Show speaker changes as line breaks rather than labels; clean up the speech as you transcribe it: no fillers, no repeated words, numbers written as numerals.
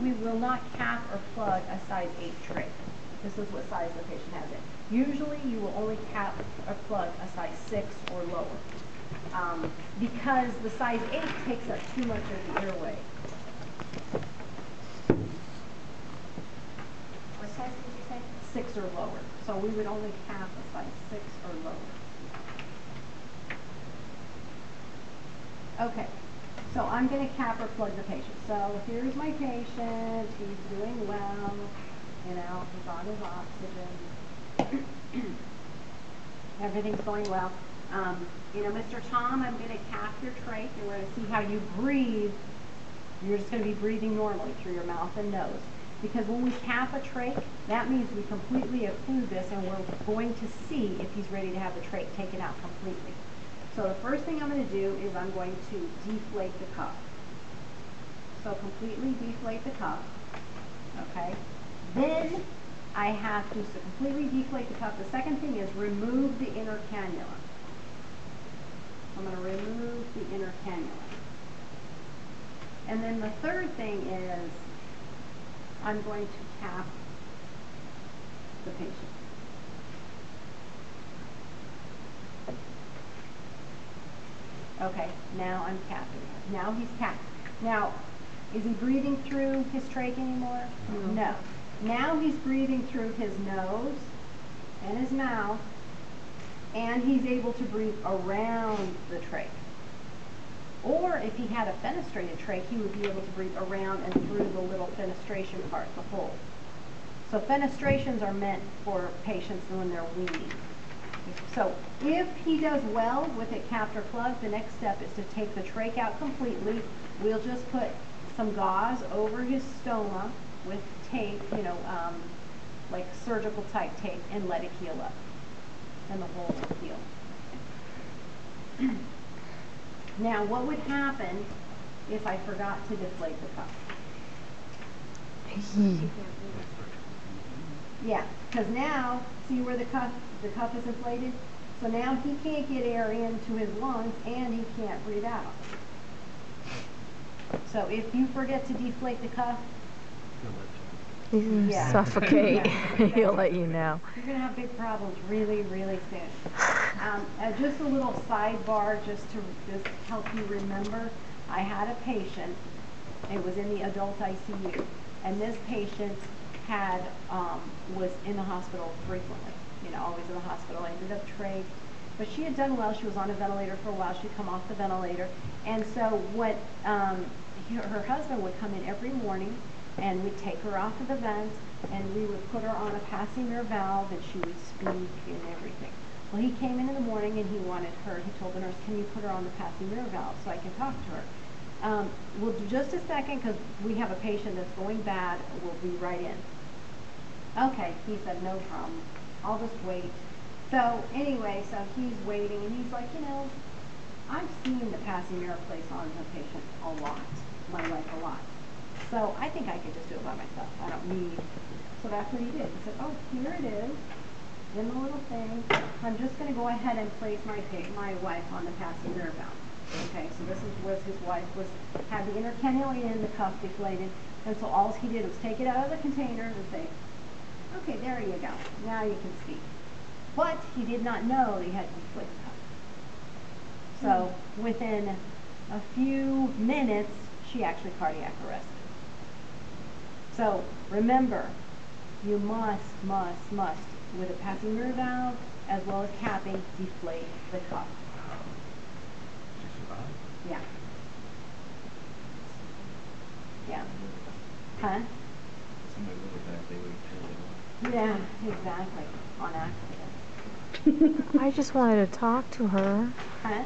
we will not cap or plug a size 8 trach. This is what size the patient has it. Usually you will only cap or plug a size 6 or lower. Because the size 8 takes up too much of the airway. What size did you say? 6 or lower. So we would only cap a size 6 or lower. Okay, so I'm going to cap or plug the patient. So here's my patient. He's doing well. You know, he's on his oxygen. Everything's going well. You know, Mr. Tom, I'm going to cap your trach, and we're going to see how you breathe. You're just going to be breathing normally through your mouth and nose. Because when we cap a trach, that means we completely occlude this, and we're going to see if he's ready to have the trach taken out completely. So the first thing I'm going to do is I'm going to deflate the cuff. So completely deflate the cuff. Okay. Then I have to completely deflate the cuff. The second thing is remove the inner cannula. I'm going to remove the inner cannula. And then the third thing is I'm going to cap the patient. Okay, now I'm capping her. Now he's capped. Now, is he breathing through his trach anymore? No. Now he's breathing through his nose and his mouth, and he's able to breathe around the trach. Or if he had a fenestrated trach, he would be able to breathe around and through the little fenestration part, the hole. So fenestrations are meant for patients when they're weaning. So if he does well with it capped or plugged, the next step is to take the trach out completely. We'll just put some gauze over his stoma with tape, you know, like surgical type tape, and let it heal up. And the hole will heal. Now, what would happen if I forgot to deflate the cuff? Yeah, because now, see where the cuff is inflated? So now he can't get air into his lungs and he can't breathe out. So if you forget to deflate the cuff,
he's going to suffocate. He'll let you know.
You're going to have big problems really, really soon. Just a little sidebar just to help you remember. I had a patient, it was in the adult ICU, and this patient had was in the hospital frequently, you know, always in the hospital, ended up trach, but she had done well. She was on a ventilator for a while. She'd come off the ventilator, and so what her husband would come in every morning, and we'd take her off of the vent, and we would put her on a passing mirror valve, and she would speak and everything. Well, he came in the morning, and he wanted her. He told the nurse, "Can you put her on the passing mirror valve so I can talk to her?" We'll do just a second because we have a patient that's going bad. We'll be right in. Okay, he said, no problem. I'll just wait. So anyway, so he's waiting, and he's like, you know, I've seen the passing mirror place on the patient a lot, my life a lot. So I think I could just do it by myself. I don't need. So that's what he did. He said, oh, here it is, in the little thing. I'm just going to go ahead and place my wife on the passing mirror valve. Okay, so this is where his wife had the inner cannula in, the cuff deflated, and so all he did was take it out of the container and say, okay, there you go. Now you can speak. But he did not know that he had to deflate the cuff. So within a few minutes, she actually cardiac arrested. So remember, you must, with a passing mirror valve, as well as capping, deflate the cuff. Yeah. Yeah. Huh? Yeah, exactly. On accident.
I just wanted to talk to her.
Huh?